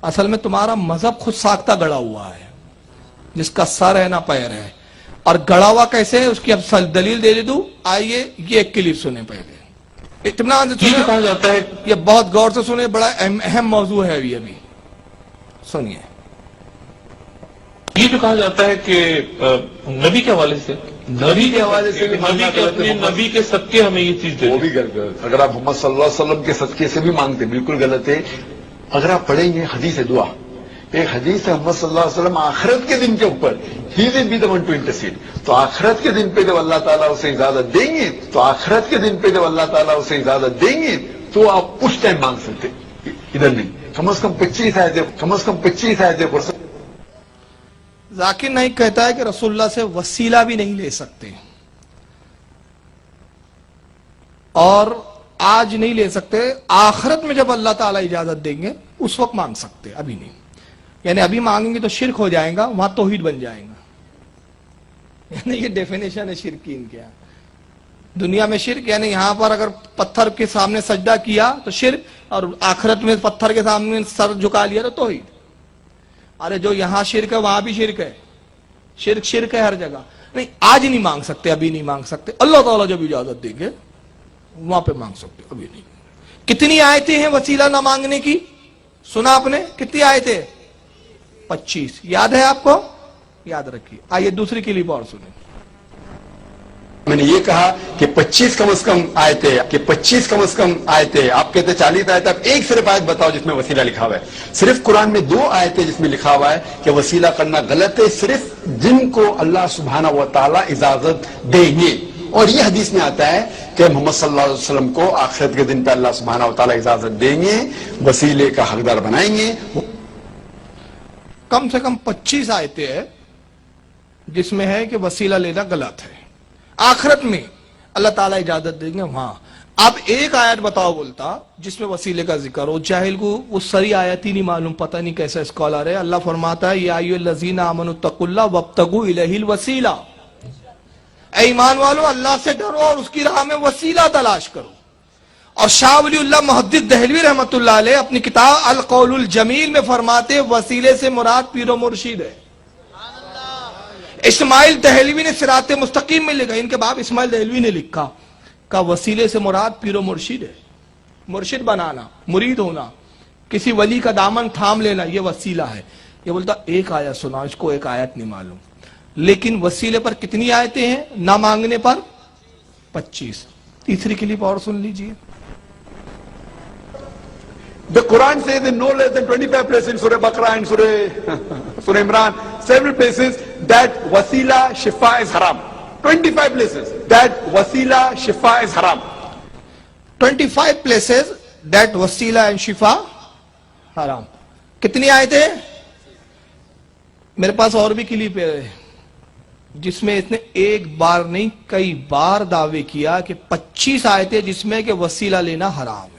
اصل میں تمہارا مذہب خود ساختہ گڑا ہوا ہے، جس کا سر ہے نہ پیر ہے، اور گڑا ہوا کیسے ہے اس کی اب دلیل دے دوں۔ آئیے یہ ایک کلپ سنیں پہلے، اطمینان سے سنیں، کہا جاتا ہے یہ بہت غور سے سنیں، بڑا اہم موضوع ہے ابھی سنیے۔ یہ جو کہا جاتا ہے کہ نبی کے حوالے سے، نبی کے حوالے سے بھی نبی کے اپنے نبی کے صدقے ہمیں یہ چیز دے وہ بھی غلط ہے۔ اگر آپ محمد صلی اللہ علیہ وسلم کے صدقے سے بھی مانگتے بالکل غلط ہے۔ اگر آپ پڑھیں گے حدیث دعا، ایک حدیث ہے محمد صلی اللہ علیہ وسلم آخرت کے دن کے اوپر ہی will be the one to intercede, تو آخرت کے دن پہ جب اللہ تعالیٰ اسے اجازت دیں گے، تو آخرت کے دن پہ جب اللہ تعالیٰ اسے اجازت دیں گے تو آپ اس ٹائم مانگ سکتے، ادھر نہیں۔ کم از کم 25 آیتیں پڑھ سکتے۔ ذاکر نائک کہتا ہے کہ رسول اللہ سے وسیلہ بھی نہیں لے سکتے، اور آج نہیں لے سکتے، آخرت میں جب اللہ تعالیٰ اجازت دیں گے اس وقت مانگ سکتے، ابھی نہیں۔ یعنی ابھی مانگیں گے تو شرک ہو جائے گا، وہاں توحید بن جائے گا۔ یعنی یہ ڈیفینیشن ہے شرکین کیا دنیا میں شرک، یعنی یہاں پر اگر پتھر کے سامنے سجدہ کیا تو شرک، اور آخرت میں پتھر کے سامنے سر جھکا لیا تو توحید۔ ارے جو یہاں شرک ہے وہاں بھی شرک ہے، شرک ہے ہر جگہ۔ نہیں، آج نہیں مانگ سکتے، ابھی نہیں مانگ سکتے، اللہ تعالیٰ جب اجازت دیں گے وہاں پہ مانگ سکتے، ابھی نہیں۔ کتنی آیتیں ہیں وسیلہ نہ مانگنے کی؟ سنا آپ نے کتنی آیتیں؟ 25۔ یاد ہے آپ کو؟ یاد رکھیے۔ آئیے دوسری کلپ اور سنیں۔ میں نے یہ کہا کہ 25 کم از کم آیتیں، آپ کہتے 40 آیت، آپ ایک صرف آیت بتاؤ جس میں وسیلہ لکھا ہوا ہے۔ صرف قرآن میں 2 آیتیں جس میں لکھا ہوا ہے کہ وسیلہ کرنا غلط ہے، صرف جن کو اللہ سبحانہ و تعالیٰ اجازت دیں گے۔ اور یہ حدیث میں آتا ہے کہ محمد صلی اللہ علیہ وسلم کو آخرت کے دن پہ اللہ سبحانہ و تعالیٰ اجازت دیں گے، وسیلے کا حقدار بنائیں گے۔ کم سے کم 25 آیتیں ہیں جس میں ہے کہ وسیلہ لینا غلط ہے، آخرت میں اللہ تعالیٰ اجازت دیں گے وہاں۔ اب ایک آیت بتاؤ بولتا جس میں وسیلے کا ذکر ہو، جاہل کو وہ سری آیت ہی نہیں معلوم، پتہ نہیں کیسا اسکالر ہے۔ اللہ فرماتا ہے یا ایھا الذین آمنوا اتقوا اللہ وابتغوا الیہ الوسیلہ، اے ایمان والو اللہ سے ڈرو اور اس کی راہ میں وسیلہ تلاش کرو۔ اور شاہ ولی اللہ محدث دہلوی رحمۃ اللہ علیہ اپنی کتاب القول الجمیل میں فرماتے وسیلے سے مراد پیر و مرشد ہے۔ اسماعیل دہلوی نے صراط مستقیم میں لکھا، ان کے باپ اسماعیل دہلوی نے لکھا کہ وسیلے سے مراد پیر و مرشد ہے، مرشد بنانا، مرید ہونا، کسی ولی کا دامن تھام لینا، یہ وسیلہ ہے۔ یہ بولتا ایک آیت سنا، اس کو ایک آیت نہیں معلوم، لیکن وسیلے پر کتنی آیتیں ہیں؟ نہ مانگنے پر 25۔ تیسری کلپ اور سن لیجئے۔ The Quran says in no less than 25 places in Surah Baqarah and Surah Imran, several places that wasila shifa is haram. 25 places that wasila shifa is haram. 25 places that wasila and shifa haram۔ کتنی آیتیں؟ میرے پاس اور بھی clip ہے جس میں اس نے ایک بار نہیں کئی بار دعوے کیا کہ 25 آیتیں جس میں کہ وسیلہ لینا حرام ہے۔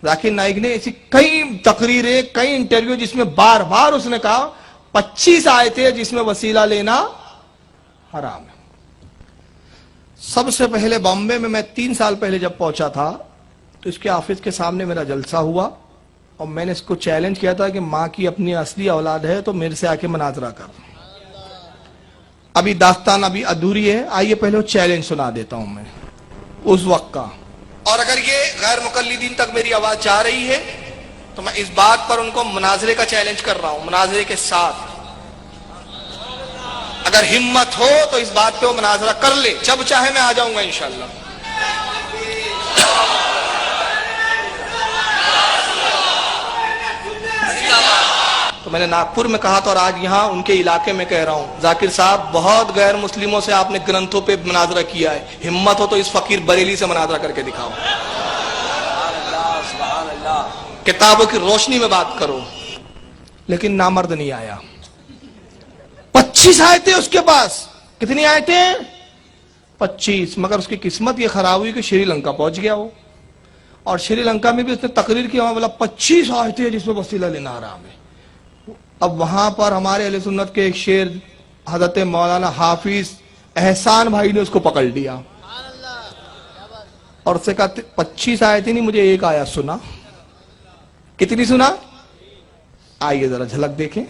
ذاکر نائک نے ایسی کئی تقریریں، کئی انٹرویو جس میں بار بار اس نے کہا 25 آیتیں جس میں وسیلہ لینا حرام ہے۔ سب سے پہلے بامبے میں 3 سال پہلے جب پہنچا تھا تو اس کے آفس کے سامنے میرا جلسہ ہوا، اور میں نے اس کو چیلنج کیا تھا کہ ماں کی اپنی اصلی اولاد ہے تو میرے سے آ کے مناظرہ کر۔ ابھی داستان ابھی ادھوری ہے، آئیے پہلے وہ چیلنج سنا دیتا ہوں میں اس وقت کا۔ اور اگر یہ غیر مقلدین تک میری آواز جا رہی ہے تو میں اس بات پر ان کو مناظرے کا چیلنج کر رہا ہوں، مناظرے کے ساتھ اگر ہمت ہو تو اس بات پہ وہ مناظرہ کر لے، جب چاہے میں آ جاؤں گا انشاءاللہ۔ تو میں نے ناگپور میں کہا تھا اور آج یہاں ان کے علاقے میں کہہ رہا ہوں، ذاکر صاحب بہت غیر مسلموں سے آپ نے گرنتھوں پہ مناظرہ کیا ہے، ہمت ہو تو اس فقیر بریلی سے مناظرہ کر کے دکھاؤ، کتابوں کی روشنی میں بات کرو۔ لیکن نامرد نہیں آیا۔ 25 آیتیں اس کے پاس، کتنی آیتیں؟ 25۔ مگر اس کی قسمت یہ خراب ہوئی کہ شری لنکا پہنچ گیا وہ، اور شری لنکا میں بھی اس نے تقریر کیا، وہاں بولا 25 آیتیں جس میں وسیلہ لینا حرام ہے۔ اب وہاں پر ہمارے اہل سنت کے ایک شیر حضرت مولانا حافظ احسان بھائی نے اس کو پکڑ لیا اور اسے کہا 25 آیتیں نہیں، مجھے ایک آیت سنا۔ کتنی سنا؟ آئیے ذرا جھلک دیکھیں.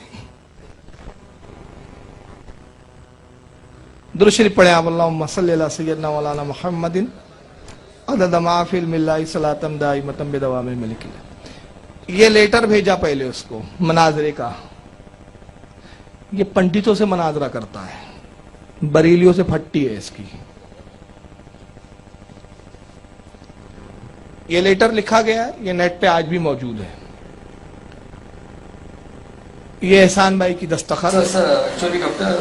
درود شریف پڑھیں آپ. اللہم صلی علی سیدنا مولانا محمد عدد ما فی علم اللہ صلاۃ دائمۃ بدوام ملک اللہ. یہ لیٹر بھیجا پہلے اس کو مناظرے کا. یہ پنڈتوں سے مناظرہ کرتا ہے, بریلیوں سے پھٹی ہے اس کی. یہ لیٹر لکھا گیا ہے, یہ نیٹ پہ آج بھی موجود ہے. یہ احسان بھائی کی دستخط, ایکچولی ڈاکٹر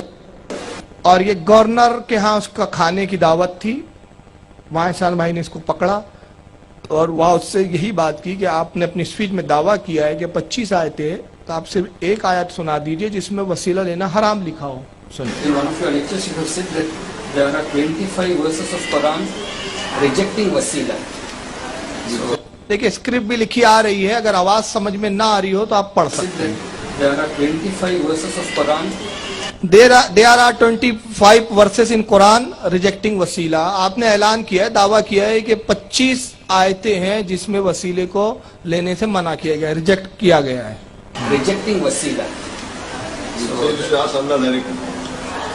اور یہ گورنر کے ہاں اس کا کھانے کی دعوت تھی. وہاں احسان بھائی نے اس کو پکڑا اور وہاں اس سے یہی بات کی کہ آپ نے اپنی اسپیچ میں دعویٰ کیا ہے کہ 25 آیتیں, تو آپ صرف ایک آیت سنا دیجئے جس میں وسیلہ لینا حرام لکھا ہو. سنیں. in one of your lectures you have said that there are 25 verses of Quran rejecting wasila. So دیکھیں اسکرپٹ بھی لکھی آ رہی ہے, اگر آواز سمجھ میں نہ آ رہی ہو تو آپ پڑھ said سکتے ہیں. that there are 25 verses of Quran There are 25 verses in Quran rejecting وسیلہ. آپ نے اعلان کیا ہے, دعویٰ کیا ہے کہ 25 آیتیں ہیں جس میں وسیلے کو لینے سے منع کیا گیا ہے, ریجیکٹ کیا گیا ہے. rejecting wasila.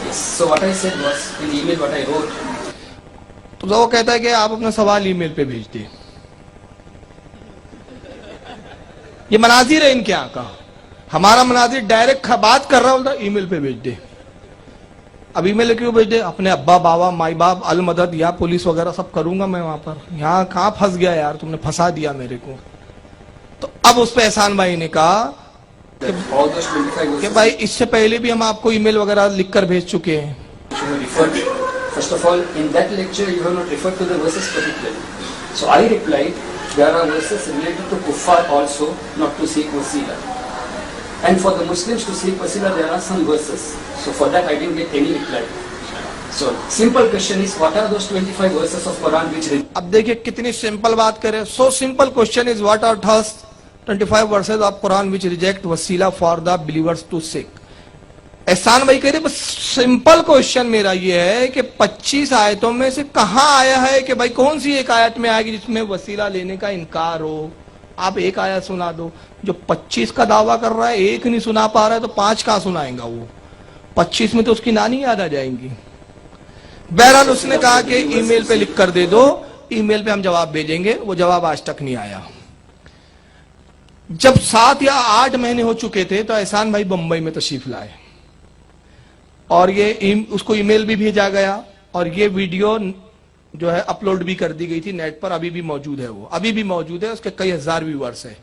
Yes. So what I said was in the email what I wrote. تو وہ کہتا ہے کہ آپ اپنا سوال ای میل پہ بھیج دیں. یہ مناظر ہے ان کے یہاں کا. ہمارا مناظر ڈائریکٹ بات کر رہا ہوتا ای میل پہ بھیج دے. اب ای میل کیوں بھیج دے؟ اپنے ابا بابا مائی باپ المدد یا پولیس وغیرہ سب کروں گا میں وہاں پر. یہاں کہاں پھنس گیا یار, تم نے پھنسا دیا میرے کو. تو اب اس پہ احسان بھائی نے کہا All those 25 کہ verses بھائی اس سے پہلے بھی ہم آپ کو ای میل وغیرہ لکھ کر بھیج چکے ہیں. you have referred. First of all, in that lecture you have not referred to the verses particularly. So I replied, there are verses related to kuffar also not to seek wasila. And for the Muslims to seek wasila, there are some verses. So for that I didn't get any reply. So simple question is, what are those 25 verses of Quran which اب دیکھیں کتنی simple بات کرے. So simple question is what are thus 25 verses of Quran which reject وسیلہ for the believers to seek. احسان بھائی کہہ رہے بس سمپل کوشچن میرا یہ ہے کہ 25 آیتوں میں سے کہاں آیا ہے کہ بھائی کون سی ایک آیت میں آئے گی جس میں وسیلہ لینے کا انکار ہو. آپ ایک آیت سنا دو. جو 25 کا دعویٰ کر رہا ہے ایک نہیں سنا پا رہا ہے تو 5 کہاں سنائیں گا وہ. 25 میں تو اس کی نانی یاد آ جائیں گی. بہرحال اس نے کہا کہ ای میل پہ لکھ کر دے دو, ای میل پہ ہم جواب بھیجیں گے. وہ جواب آج تک نہیں آیا. جب 7 یا 8 مہینے ہو چکے تھے تو احسان بھائی بمبئی میں تشریف لائے اور یہ اس کو ای میل بھی بھیجا گیا اور یہ ویڈیو جو ہے اپلوڈ بھی کر دی گئی تھی نیٹ پر. ابھی بھی موجود ہے, وہ ابھی بھی موجود ہے, اس کے کئی ہزار ویورز ہیں.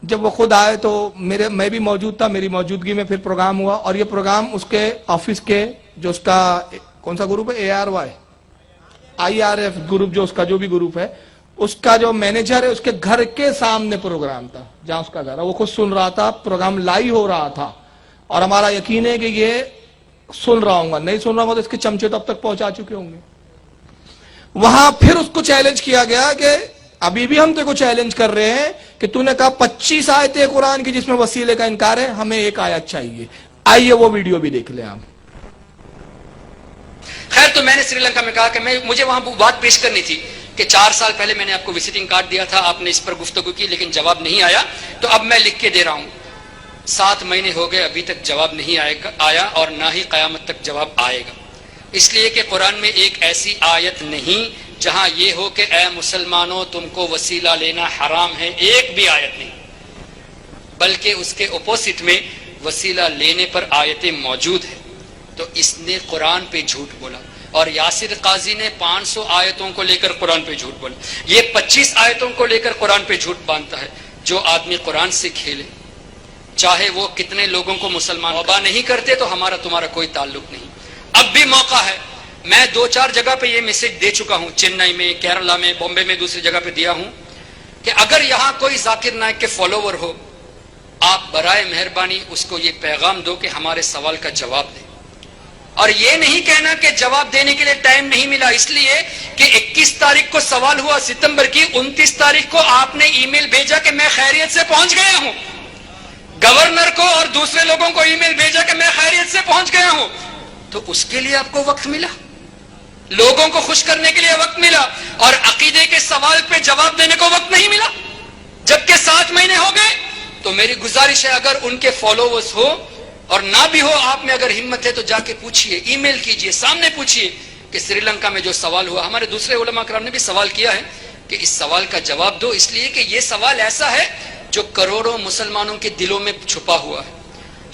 جب وہ خود آئے تو میں بھی موجود تھا, میری موجودگی میں پھر پروگرام ہوا اور یہ پروگرام اس کے آفس کے جو اس کا کون سا گروپ ہے, IRF گروپ, جو اس کا جو بھی گروپ ہے, اس کا جو مینیجر ہے اس کے گھر کے سامنے پروگرام تھا جہاں اس کا گھر ہے. وہ خود سن رہا تھا, پروگرام لائیو ہو رہا تھا اور ہمارا یقین ہے کہ یہ سن رہا ہوں گا, نہیں سن رہا ہوں گا تو اس کے چمچے تو اب تک پہنچا چکے ہوں گے. وہاں پھر اس کو چیلنج کیا گیا کہ ابھی بھی ہم کو چیلنج کر رہے ہیں کہ تو نے کہا 25 آیتیں قرآن کی جس میں وسیلے کا انکار ہے, ہمیں ایک آیت چاہیے. آئیے وہ ویڈیو بھی دیکھ لیں آپ. خیر, تو میں نے سری لنکا میں کہا کہ مجھے وہاں بات پیش کرنی تھی کہ 4 سال پہلے میں نے آپ کو وزٹنگ کارڈ دیا تھا, آپ نے اس پر گفتگو کی لیکن جواب نہیں آیا, تو اب میں لکھ کے دے رہا ہوں. 7 مہینے ہو گئے, ابھی تک جواب نہیں آیا اور نہ ہی قیامت تک جواب آئے گا. اس لیے کہ قرآن میں ایک ایسی آیت نہیں جہاں یہ ہو کہ اے مسلمانوں تم کو وسیلہ لینا حرام ہے, ایک بھی آیت نہیں, بلکہ اس کے اپوزٹ میں وسیلہ لینے پر آیتیں موجود ہیں. تو اس نے قرآن پہ جھوٹ بولا اور یاسر قاضی نے 500 آیتوں کو لے کر قرآن پہ جھوٹ بولا. یہ 25 آیتوں کو لے کر قرآن پہ جھوٹ باندھتا ہے. جو آدمی قرآن سے کھیلے, چاہے وہ کتنے لوگوں کو مسلمان توبہ نہیں کرتے تو ہمارا تمہارا کوئی تعلق نہیں. اب بھی موقع ہے. میں 2-4 جگہ پہ یہ میسج دے چکا ہوں, چنئی میں, کیرلا میں, بامبے میں, دوسری جگہ پہ دیا ہوں کہ اگر یہاں کوئی ذاکر نائک کے فالوور ہو, آپ برائے مہربانی اس کو یہ پیغام دو کہ ہمارے سوال کا جواب دے. اور یہ نہیں کہنا کہ جواب دینے کے لیے ٹائم نہیں ملا, اس لیے کہ 21 تاریخ کو سوال ہوا ستمبر کی, 29 تاریخ کو آپ نے ای میل بھیجا کہ میں خیریت سے پہنچ گیا ہوں. گورنر کو اور دوسرے لوگوں کو ای میل بھیجا کہ میں خیریت سے پہنچ گیا ہوں. تو اس کے لیے آپ کو وقت ملا, لوگوں کو خوش کرنے کے لیے وقت ملا, اور عقیدے کے سوال پہ جواب دینے کو وقت نہیں ملا. جبکہ 7 مہینے ہو گئے تو میری گزارش ہے اگر ان کے فالوورز ہو اور نہ بھی ہو، آپ میں اگر ہمت ہے تو جا کے پوچھئے، ای میل کیجئے، سامنے پوچھئے کہ سری لنکا میں جو سوال ہوا. ہمارے دوسرے علماء کرام نے بھی سوال کیا ہے کہ اس سوال کا جواب دو، اس لیے کہ یہ سوال ایسا ہے جو کروڑوں مسلمانوں کے دلوں میں چھپا ہوا ہے.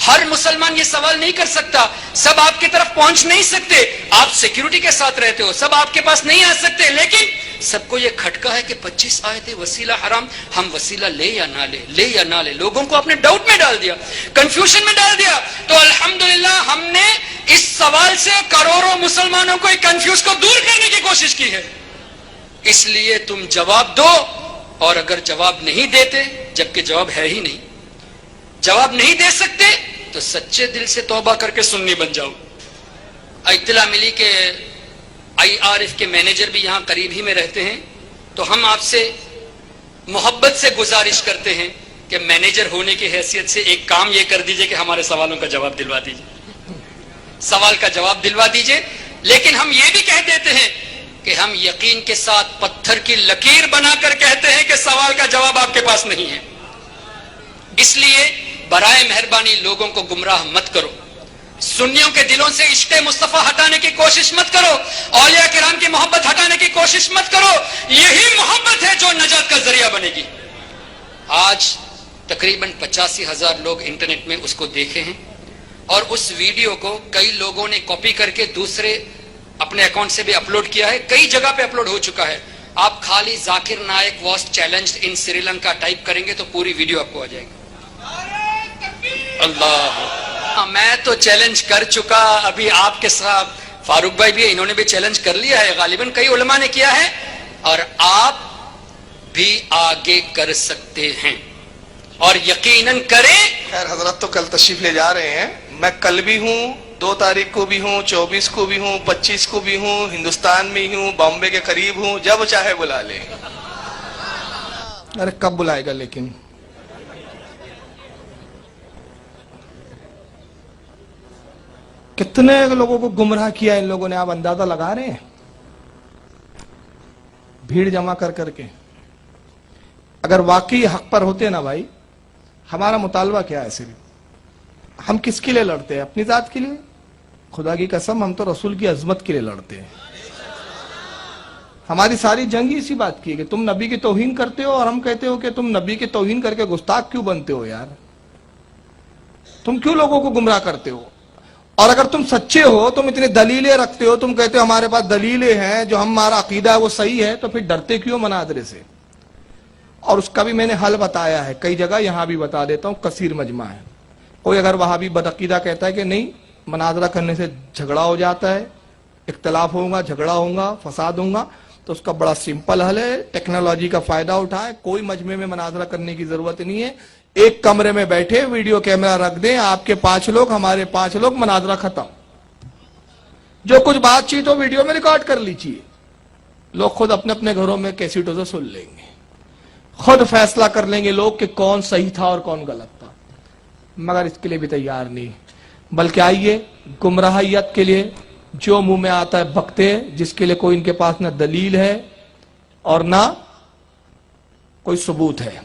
ہر مسلمان یہ سوال نہیں کر سکتا، سب آپ کی طرف پہنچ نہیں سکتے، آپ سیکیورٹی کے ساتھ رہتے ہو، سب آپ کے پاس نہیں آ سکتے، لیکن سب کو یہ کھٹکا ہے کہ 25 آیتیں وسیلہ حرام، ہم وسیلہ لے یا نہ لے، لے یا نہ لے. لوگوں کو اپنے ڈاؤٹ میں ڈال دیا، کنفیوژن میں ڈال دیا. تو الحمدللہ ہم نے اس سوال سے کروڑوں مسلمانوں کو کنفیوز کو دور کرنے کی کوشش کی ہے. اس لیے تم جواب دو، اور اگر جواب نہیں دیتے، جبکہ جواب ہے ہی نہیں، جواب نہیں دے سکتے تو سچے دل سے توبہ کر کے سنی بن جاؤ. اطلاع ملی کہ IRF کے مینیجر بھی یہاں قریب ہی میں رہتے ہیں، تو ہم آپ سے محبت سے گزارش کرتے ہیں کہ مینیجر ہونے کی حیثیت سے ایک کام یہ کر دیجئے کہ ہمارے سوالوں کا جواب دلوا دیجئے، سوال کا جواب دلوا دیجئے. لیکن ہم یہ بھی کہہ دیتے ہیں کہ ہم یقین کے ساتھ پتھر کی لکیر بنا کر کہتے ہیں کہ سوال کا جواب آپ کے پاس نہیں ہے. اس لیے برائے مہربانی لوگوں کو گمراہ مت کرو، سنیوں کے دلوں سے عشق مصطفیٰ ہٹانے کی کوشش مت کرو، اولیاء کرام کی محبت ہٹانے کی کوشش مت کرو. یہی محبت ہے جو نجات کا ذریعہ بنے گی. آج تقریباً 85,000 لوگ انٹرنیٹ میں اس کو دیکھے ہیں، اور اس ویڈیو کو کئی لوگوں نے کاپی کر کے دوسرے اپنے اکاؤنٹ سے بھی اپلوڈ کیا ہے، کئی جگہ پہ اپلوڈ ہو چکا ہے. آپ خالی Zakir Naik was challenged in Sri Lanka type کریں گے تو پوری ویڈیو آپ کو آ جائے گی. اللہ، میں تو چیلنج کر چکا، ابھی آپ کے ساتھ فاروق بھائی بھی انہوں نے بھی چیلنج کر لیا ہے، غالباً کئی علماء نے کیا ہے، اور آپ بھی آگے کر سکتے ہیں، اور یقیناً کریں. خیر حضرت تو کل تشریف لے جا رہے ہیں، میں کل بھی ہوں، 2 تاریخ کو بھی ہوں، 24 کو بھی ہوں، 25 کو بھی ہوں، ہندوستان میں ہی ہوں، بامبے کے قریب ہوں، جب چاہے بلا لیں. ارے کب بلائے گا لیکن؟ کتنے لوگوں کو گمراہ کیا ان لوگوں نے، آپ اندازہ لگا رہے ہیں؟ بھیڑ جمع کر کر کے. اگر واقعی حق پر ہوتے نا بھائی، ہمارا مطالبہ کیا ہے؟ صرف ہم کس کے لیے لڑتے ہیں؟ اپنی ذات کے لیے؟ خدا کی قسم ہم تو رسول کی عظمت کے لیے لڑتے ہیں. ہماری ساری جنگ ہی اسی بات کی ہے کہ تم نبی کی توہین کرتے ہو، اور ہم کہتے ہو کہ تم نبی کی توہین کر کے گستاخ کیوں بنتے ہو یار؟ تم کیوں لوگوں کو گمراہ کرتے ہو؟ اور اگر تم سچے ہو، تم اتنی دلیلیں رکھتے ہو، تم کہتے ہو ہمارے پاس دلیلیں ہیں، جو ہمارا عقیدہ ہے وہ صحیح ہے، تو پھر ڈرتے کیوں مناظرے سے؟ اور اس کا بھی میں نے حل بتایا ہے کئی جگہ، یہاں بھی بتا دیتا ہوں، کثیر مجمع ہے. کوئی اگر وہاں بھی بدعقیدہ کہتا ہے کہ نہیں مناظرہ کرنے سے جھگڑا ہو جاتا ہے، اختلاف ہوگا، جھگڑا ہوگا، فساد ہوگا، تو اس کا بڑا سمپل حل ہے، ٹیکنالوجی کا فائدہ اٹھائے. کوئی مجمع میں مناظرہ کرنے کی ضرورت نہیں ہے، ایک کمرے میں بیٹھے ویڈیو کیمرہ رکھ دیں، آپ کے 5 لوگ، ہمارے 5 لوگ، مناظرہ ختم. جو کچھ بات چیت ہو ویڈیو میں ریکارڈ کر لیجیے، لوگ خود اپنے اپنے گھروں میں کیسٹوں سے سن لیں گے، خود فیصلہ کر لیں گے لوگ کہ کون صحیح تھا اور کون غلط تھا. مگر اس کے لیے بھی تیار نہیں، بلکہ آئیے گمراہیت کے لیے جو منہ میں آتا ہے بکتے، جس کے لیے کوئی ان کے پاس نہ دلیل ہے اور نہ کوئی ثبوت ہے.